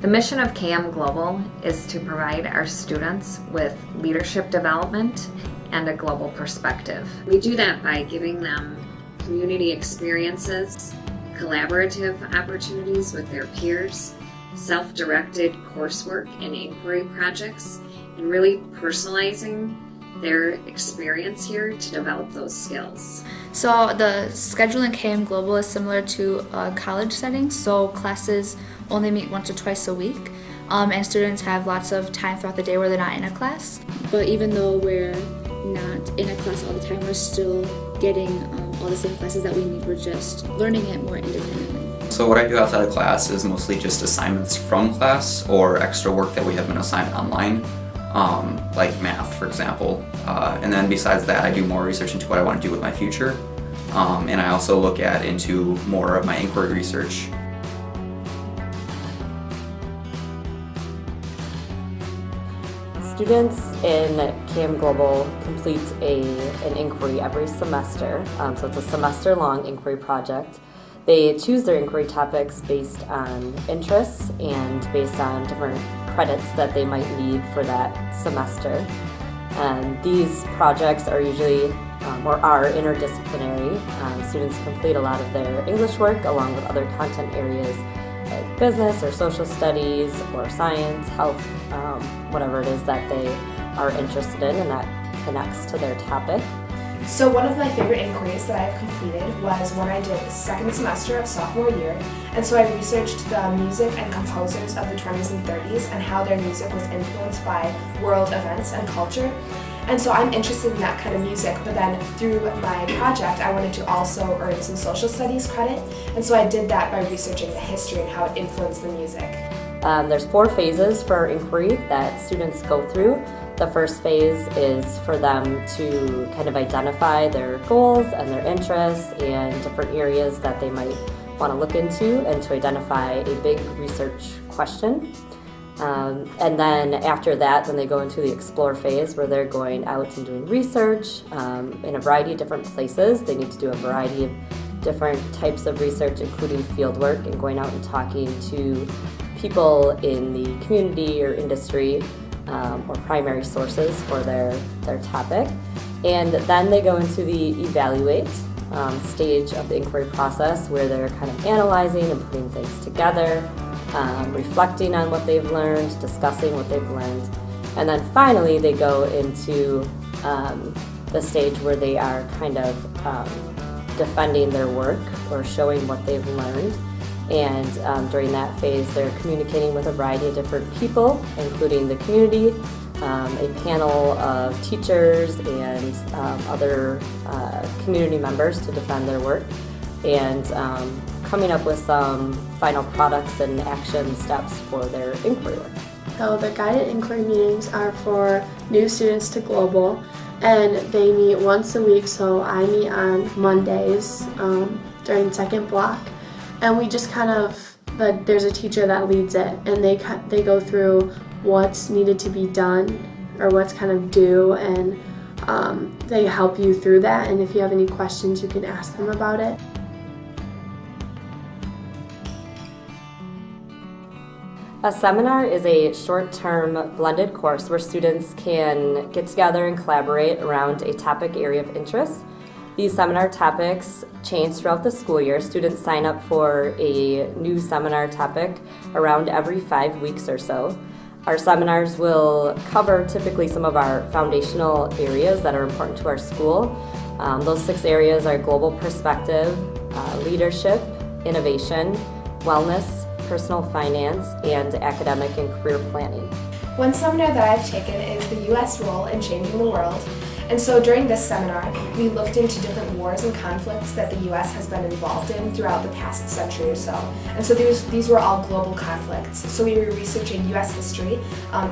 The mission of KM Global is to provide our students with leadership development and a global perspective. We do that by giving them community experiences, collaborative opportunities with their peers, self-directed coursework and inquiry projects, and really personalizing their experience here to develop those skills. So the schedule in KM Global is similar to a college setting, so classes only meet once or twice a week, and students have lots of time throughout the day where they're not in a class. But even though we're not in a class all the time, we're still getting all the same classes that we need. We're just learning it more independently. So what I do outside of class is mostly just assignments from class or extra work that we have been assigned online, like math, for example. And then besides that, I do more research into what I want to do with my future. And I also look into more of my inquiry research. Students in KM Global complete an inquiry every semester, so it's a semester-long inquiry project. They choose their inquiry topics based on interests and based on different credits that they might need for that semester. And these projects are usually or are interdisciplinary. Students complete a lot of their English work along with other content areas like business or social studies or science, health, whatever it is that they are interested in and that connects to their topic. So one of my favorite inquiries that I've completed was when I did the second semester of sophomore year, and so I researched the music and composers of the 20s and 30s and how their music was influenced by world events and culture. And so I'm interested in that kind of music, but then through my project I wanted to also earn some social studies credit, and so I did that by researching the history and how it influenced the music. There's 4 phases for our inquiry that students go through. The first phase is for them to kind of identify their goals and their interests and different areas that they might want to look into and to identify a big research question. And then after that, then they go into the explore phase where they're going out and doing research in a variety of different places. They need to do a variety of different types of research, including field work and going out and talking to people in the community or industry or primary sources for their topic. And then they go into the evaluate stage of the inquiry process where they're kind of analyzing and putting things together, reflecting on what they've learned, discussing what they've learned. And then finally they go into the stage where they are kind of defending their work or showing what they've learned. And during that phase, they're communicating with a variety of different people, including the community, a panel of teachers and other community members to defend their work, and coming up with some final products and action steps for their inquiry work. So the guided inquiry meetings are for new students to Global, and they meet once a week, so I meet on Mondays during second block. And we just kind of, there's a teacher that leads it, and they go through what's needed to be done or what's kind of due, and they help you through that. And if you have any questions, you can ask them about it. A seminar is a short-term blended course where students can get together and collaborate around a topic area of interest. These seminar topics change throughout the school year. Students sign up for a new seminar topic around every 5 weeks or so. Our seminars will cover typically some of our foundational areas that are important to our school. Those 6 areas are global perspective, leadership, innovation, wellness, personal finance, and academic and career planning. One seminar that I've taken is the U.S. role in changing the world. And so during this seminar, we looked into different wars and conflicts that the U.S. has been involved in throughout the past century or so. And so these were all global conflicts. So we were researching U.S. history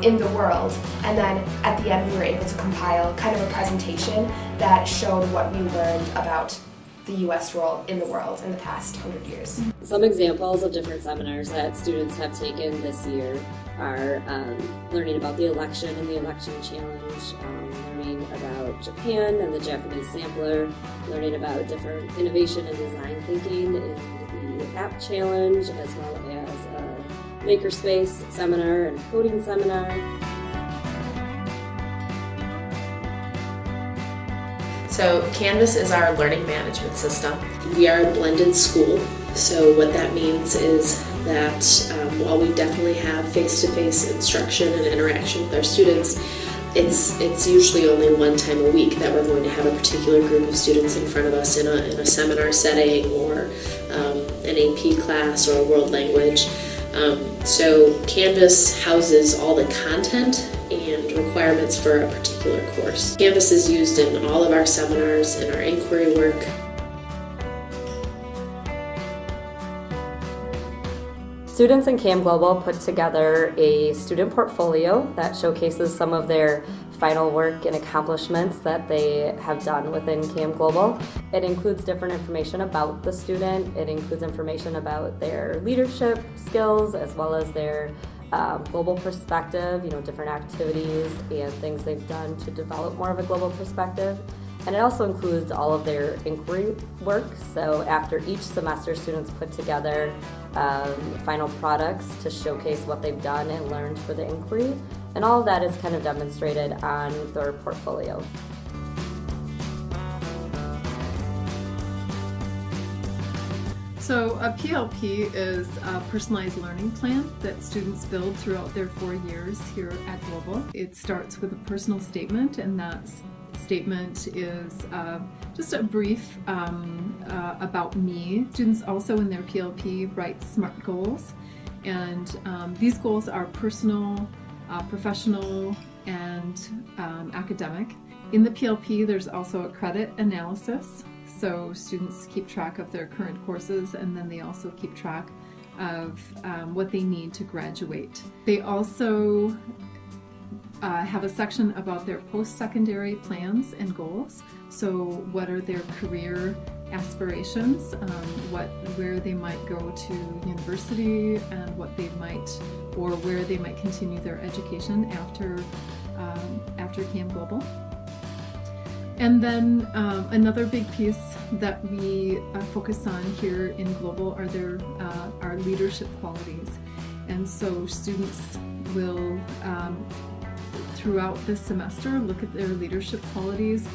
in the world, and then at the end we were able to compile kind of a presentation that showed what we learned about the U.S. role in the world in the past 100 years. Some examples of different seminars that students have taken this year are learning about the election and the election challenge, learning about Japan and the Japanese sampler, learning about different innovation and design thinking in the app challenge, as well as makerspace seminar and coding seminar. So Canvas is our learning management system. We are a blended school, so what that means is that while we definitely have face-to-face instruction and interaction with our students, it's usually only one time a week that we're going to have a particular group of students in front of us in a seminar setting or an AP class or a world language. So Canvas houses all the content and requirements for a particular course. Canvas is used in all of our seminars and our inquiry work. Students in CAM Global put together a student portfolio that showcases some of their final work and accomplishments that they have done within CAM Global. It includes different information about the student. It includes information about their leadership skills as well as their global perspective, different activities and things they've done to develop more of a global perspective. And it also includes all of their inquiry work. So after each semester, students put together final products to showcase what they've done and learned for the inquiry. And all of that is kind of demonstrated on their portfolio. So a PLP is a personalized learning plan that students build throughout their 4 years here at Global. It starts with a personal statement, and that statement is just a brief about me. Students also in their PLP write SMART goals, and these goals are personal, professional, and academic. In the PLP, there's also a credit analysis. So students keep track of their current courses, and then they also keep track of what they need to graduate. They also have a section about their post-secondary plans and goals. So what are their career aspirations, where they might go to university, and what they might, or where they might continue their education after CAM Global. And then another big piece that we focus on here in Global are our leadership qualities. And so students will, throughout this semester, look at their leadership qualities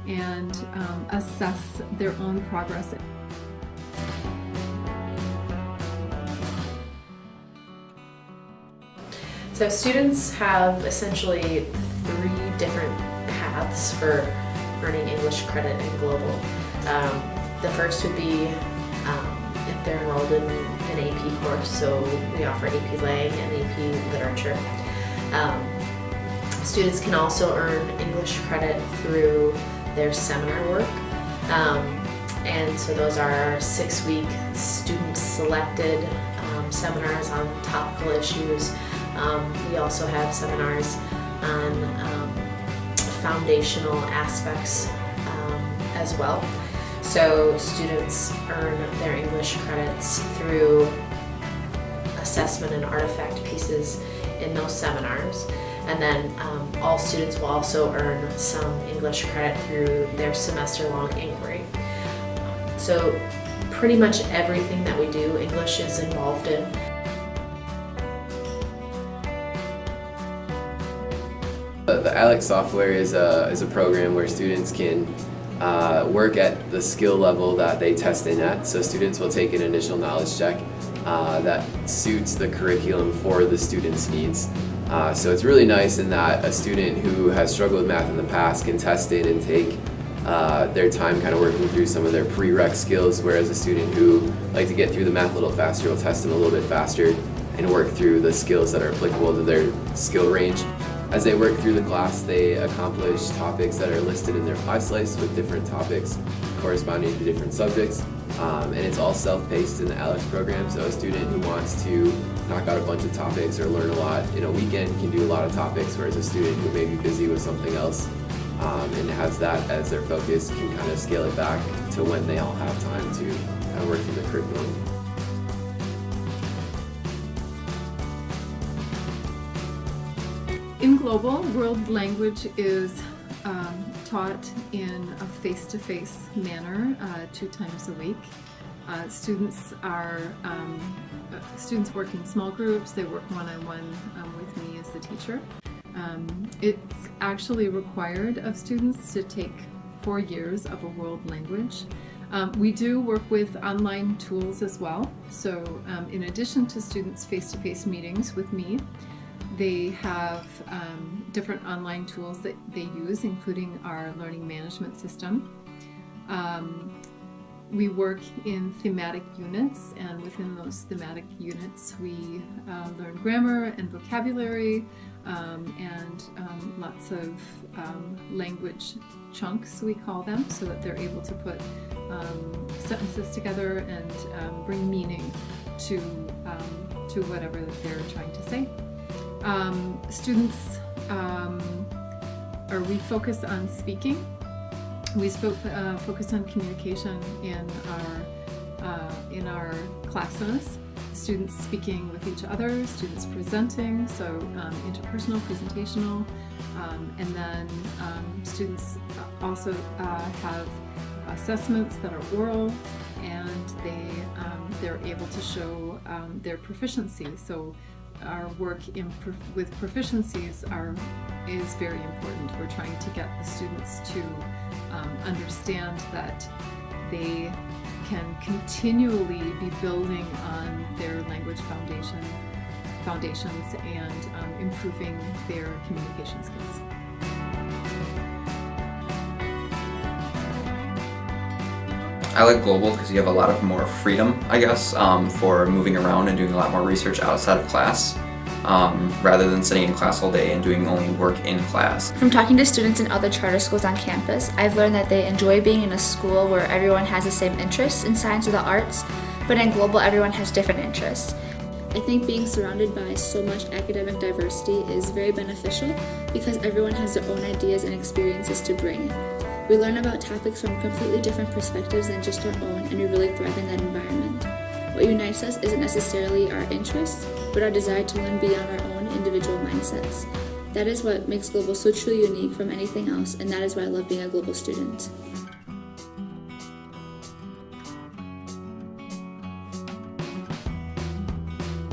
and assess their own progress. So students have essentially 3 different paths for earning English credit in Global. The first would be if they're enrolled in an AP course, so we offer AP Lang and AP Literature. Students can also earn English credit through their seminar work, and so those are our 6-week student-selected seminars on topical issues. We also have seminars on foundational aspects as well. So students earn their English credits through assessment and artifact pieces in those seminars. And then all students will also earn some English credit through their semester-long inquiry. So pretty much everything that we do, English is involved in. The ALEX software is a program where students can work at the skill level that they test in at. So students will take an initial knowledge check that suits the curriculum for the student's needs. So it's really nice in that a student who has struggled with math in the past can test it and take their time kind of working through some of their prereq skills, whereas a student who like to get through the math a little faster will test them a little bit faster and work through the skills that are applicable to their skill range. As they work through the class, they accomplish topics that are listed in their pie slice with different topics corresponding to different subjects. And it's all self-paced in the ALEX program, so a student who wants to knock out a bunch of topics or learn a lot in a weekend can do a lot of topics, whereas a student who may be busy with something else and has that as their focus can kind of scale it back to when they all have time to kind of work through the curriculum. In Global, world language is taught in a face-to-face manner 2 times a week. Students work in small groups. They work one-on-one with me as the teacher. It's actually required of students to take 4 years of a world language. We do work with online tools as well. So in addition to students' face-to-face meetings with me, they have different online tools that they use, including our learning management system. We work in thematic units, and within those thematic units we learn grammar and vocabulary and lots of language chunks, we call them, so that they're able to put sentences together and bring meaning to whatever that they're trying to say. Students we focus on speaking. We focus on communication in our classes. Students speaking with each other, students presenting, so interpersonal, presentational, and then students also have assessments that are oral, and they're able to show their proficiency. So our work with proficiencies is very important. We're trying to get the students to understand that they can continually be building on their language foundations and improving their communication skills. I like Global because you have a lot of more freedom, I guess, for moving around and doing a lot more research outside of class, rather than sitting in class all day and doing only work in class. From talking to students in other charter schools on campus, I've learned that they enjoy being in a school where everyone has the same interests in science or the arts, but in Global everyone has different interests. I think being surrounded by so much academic diversity is very beneficial because everyone has their own ideas and experiences to bring. We learn about topics from completely different perspectives than just our own, and we really thrive in that environment. What unites us isn't necessarily our interests, but our desire to learn beyond our own individual mindsets. That is what makes Global so truly unique from anything else, and that is why I love being a Global student.